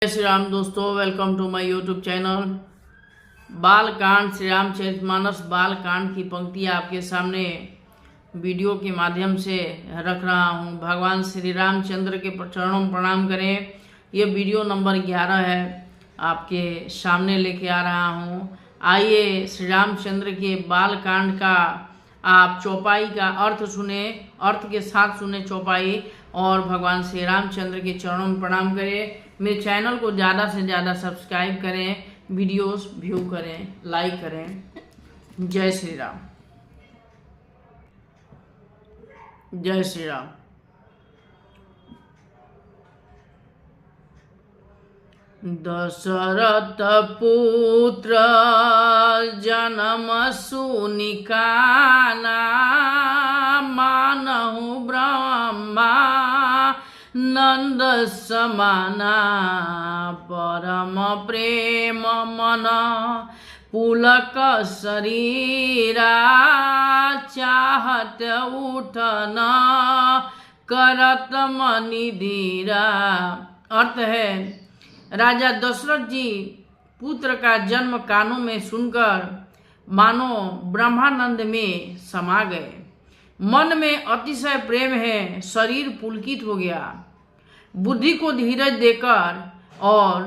जय श्री राम दोस्तों, welcome to my YouTube channel. Balkand Shri Ramcharitmanas Balkand की पंक्तियाँ आपके सामने वीडियो के माध्यम से रख रहा हूँ। भगवान श्री रामचंद्र के चरणों में प्रणाम करें। ये वीडियो नंबर 11 है, आपके सामने लेके आ रहा हूँ। आइए श्री रामचंद्र के बालकांड का आप चौपाई का अर्थ सुने, अर्थ के साथ सुने चौपाई, और भगवान श्री रामचंद्र के चरणों में प्रणाम करें। मेरे चैनल को ज़्यादा से ज़्यादा सब्सक्राइब करें, वीडियोस व्यू करें, लाइक करें। जय श्री राम। जय श्री राम। दशरथ पुत्र जन्म सुनिकाना, मानहु ब्रह्मा नंद समाना। परम प्रेम मन पुलक शरीरा, चाहत उठना करत मनि धीरा। अर्थ है, राजा दशरथ जी पुत्र का जन्म कानों में सुनकर मानो ब्रह्मानंद में समा गए। मन में अतिशय प्रेम है, शरीर पुलकित हो गया। बुद्धि को धीरज देकर और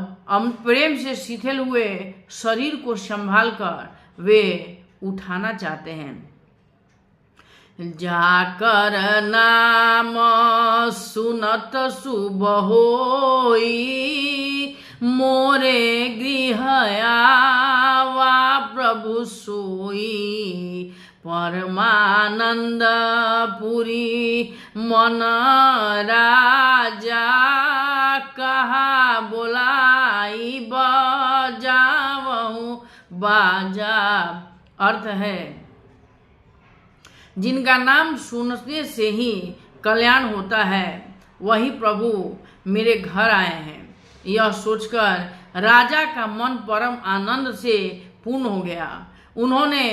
प्रेम से शिथिल हुए शरीर को संभालकर वे उठाना चाहते हैं। जाकर नाम सुनत शुभ होई, मोरे गृह आवा प्रभु सोई। परमानंद पुरी मन राजा, कहा बोलाई बजावहु बाजा। अर्थ है, जिनका नाम सुनने से ही कल्याण होता है, वही प्रभु मेरे घर आए हैं। यह सोचकर राजा का मन परम आनंद से पूर्ण हो गया। उन्होंने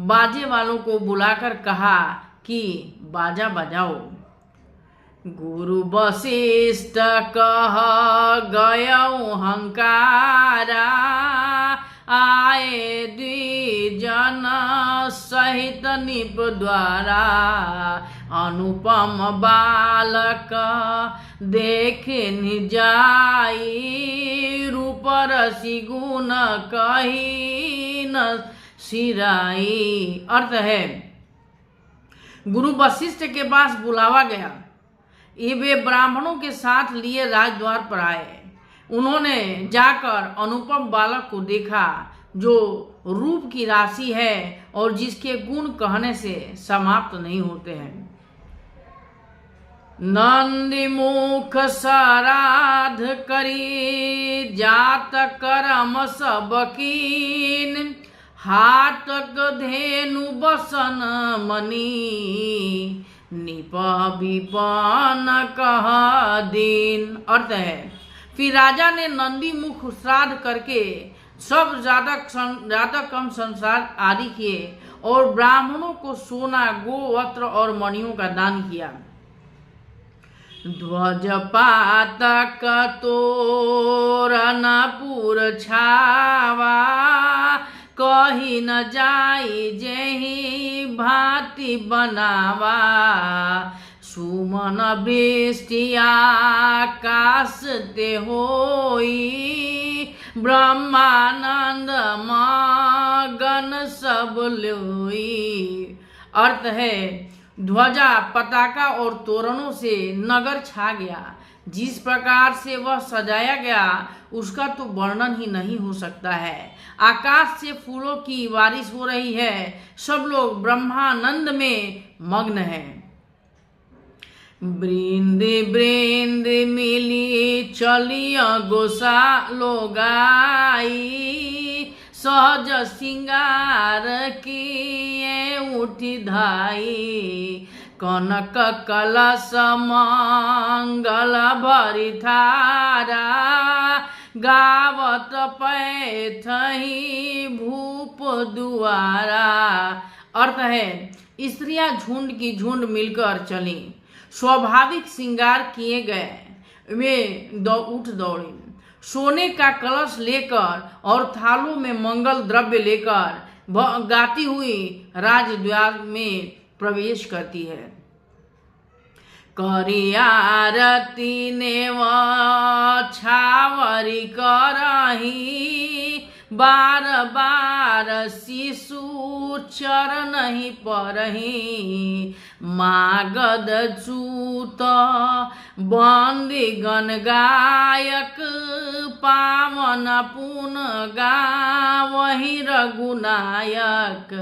बाजे वालों को बुलाकर कहा कि बाजा बजाओ। गुरु वशिष्ठ कह गयो हंकारा, आए द्विजन सहित निप द्वारा। अनुपम बालक देखे निजाई, रूप रसी गुण कही न सिराई। अर्थ है, गुरु वशिष्ठ के पास बुलावा गया। ये वे ब्राह्मणों के साथ लिए राजद्वार पर आए। उन्होंने जाकर अनुपम बालक को देखा, जो रूप की राशि है और जिसके गुण कहने से समाप्त नहीं होते हैं। नंदी मुख सराध करी, जात करम सब कीन। हाटक धेनु बसन मनी, निप विपन कह दीन। अर्थ है, फिर राजा ने नंदी मुख श्राद्ध करके सब ज्यादा कम संसार आदि किए और ब्राह्मणों को सोना, गोवस्त्र और मणियों का दान किया। ध्वज पातक तोरण पुर छावा, कही न जाई जेहि भांति बनावा। सुमन वृष्टि आकाश ते होई, ब्रह्मानंद मगन सब लोई। अर्थ है, ध्वजा, पताका और तोरणों से नगर छा गया। जिस प्रकार से वह सजाया गया उसका तो वर्णन ही नहीं हो सकता है। आकाश से फूलों की बारिश हो रही है, सब लोग ब्रह्मानंद में मग्न हैं। बृंद बृंद मिली चलिया गोसा लोगाई, सहज सिंगार किए उठी धाई। कनक कलश मंगल भरी थारा, गावत पैठही भूप दुआरा। अर्थ है, स्त्रियां झुंड की झुंड मिलकर चली। स्वाभाविक श्रृंगार किए गए वे उठ दौड़ी। सोने का कलश लेकर और थालों में मंगल द्रव्य लेकर गाती हुई राजद्वार में प्रवेश करती है। करियारती नेव छावरी करही, बार बार शिशु चरणहि परही। मागध चूत बंदी गण गायक, पावन पुन गावहि रघुनायक।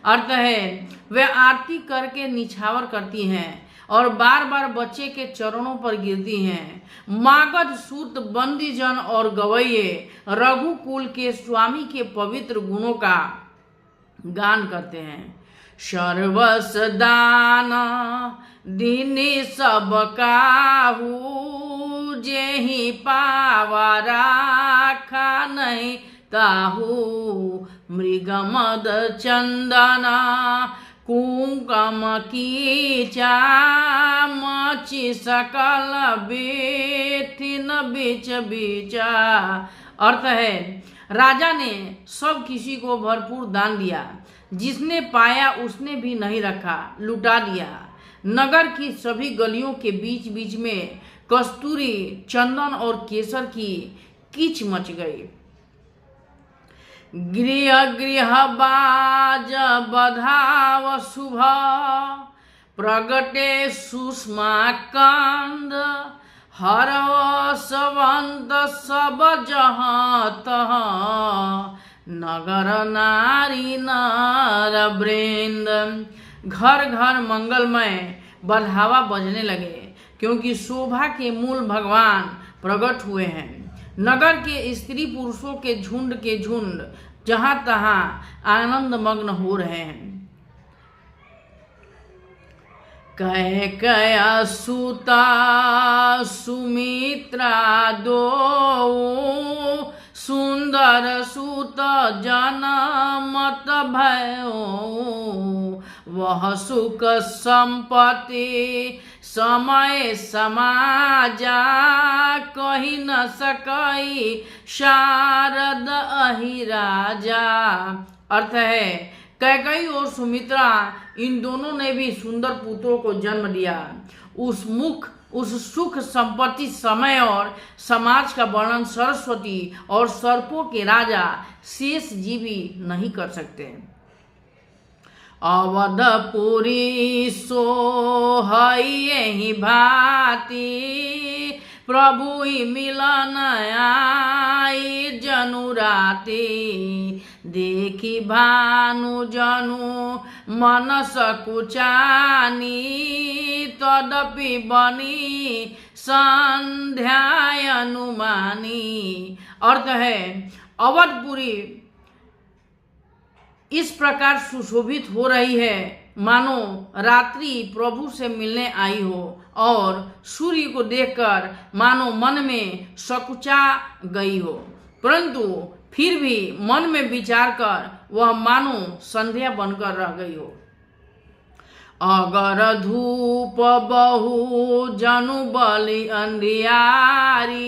अर्थ है, वे आरती करके निछावर करती हैं और बार बार बच्चे के चरणों पर गिरती हैं। मागध सूत बंदीजन और गवैये रघुकुल के स्वामी के पवित्र गुणों का गान करते हैं। सर्वस दान दीनी सब काहू, जेहि पावा राखा नहीं ताहू। मृगमद चंदना कुंकम कीचा, मची सकल बेथिन बीच बीचा। अर्थ है, राजा ने सब किसी को भरपूर दान दिया, जिसने पाया उसने भी नहीं रखा, लुटा दिया। नगर की सभी गलियों के बीच बीच में कस्तूरी, चंदन और केसर की कीच मच गई। गृह गृह बाज बधाव शुभ, प्रगटे सुषमा कंद। हरसवंत सब जहाँ तहाँ, नगर नारी नर वृंद। घर घर मंगलमय बधावा बजने लगे, क्योंकि शोभा के मूल भगवान प्रकट हुए हैं। नगर के स्त्री पुरुषों के झुंड जहां तहां आनंद मग्न हो रहे हैं। कैकेयी सुता सुमित्रा दो, सुंदर सुत जनमत भयो। वह सुख संपत्ति समय समाजा, कही न सकई शारद अहि राजा। अर्थ है, कैकेयी और सुमित्रा इन दोनों ने भी सुंदर पुत्रों को जन्म दिया। उस सुख संपत्ति, समय और समाज का वर्णन सरस्वती और सर्पों के राजा शेष जी भी नहीं कर सकते। अवधपुरी सोहई यही भांति, प्रभु मिलन आई जनु राति। देखी भानु जनु मन सकुचानी, तदपि बनी संध्या अनुमानी। अर्थ है, अवधपुरी इस प्रकार सुशोभित हो रही है मानो रात्रि प्रभु से मिलने आई हो, और सूर्य को देखकर मानो मन में सकुचा गई हो, परंतु फिर भी मन में विचार कर वह मानो संध्या बनकर रह गई हो। अगर धूप बहु जनु बलि अंधियारी,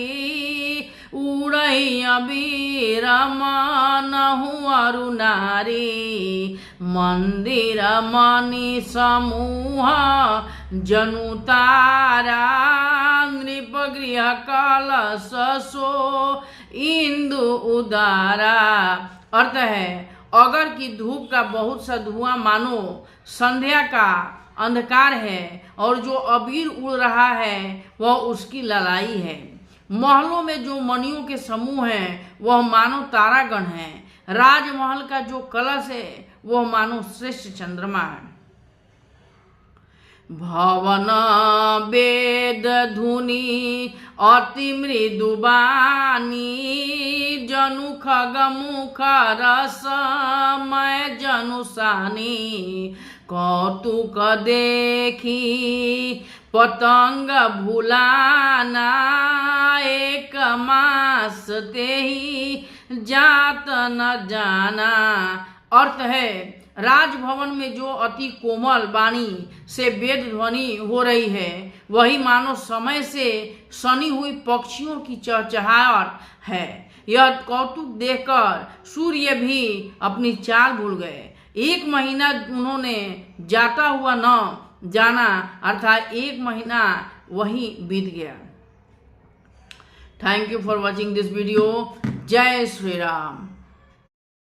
उड़ई अबीर मनहु अरु नारी। मंदिर मणि समूह जनु तारा, नृप गृह कलश सो इंदु उदारा। अर्थ है, अगर की धूप का बहुत सा धुआं मानो संध्या का अंधकार है, और जो अबीर उड़ रहा है वह उसकी ललाई है। महलों में जो मणियों के समूह हैं वह मानो तारागण हैं। राजमहल का जो कलश है वह मानो श्रेष्ठ चंद्रमा है। भवन वेद धुनि अति मृदु बानी, जनु खग मुख रसमय जनु सानी। कौतुक देखी पतंग भुलाना, एक मास तेहि जात न जाना। अर्थ है, राजभवन में जो अति कोमल वाणी से वेद ध्वनि हो रही है वही मानो समय से सनी हुई पक्षियों की चहचहाहट है। यह कौतुक देखकर सूर्य भी अपनी चाल भूल गए। 1 महीना उन्होंने जाता हुआ न जाना, अर्थात 1 महीना वही बीत गया। Thank you for watching this video. जय श्री राम।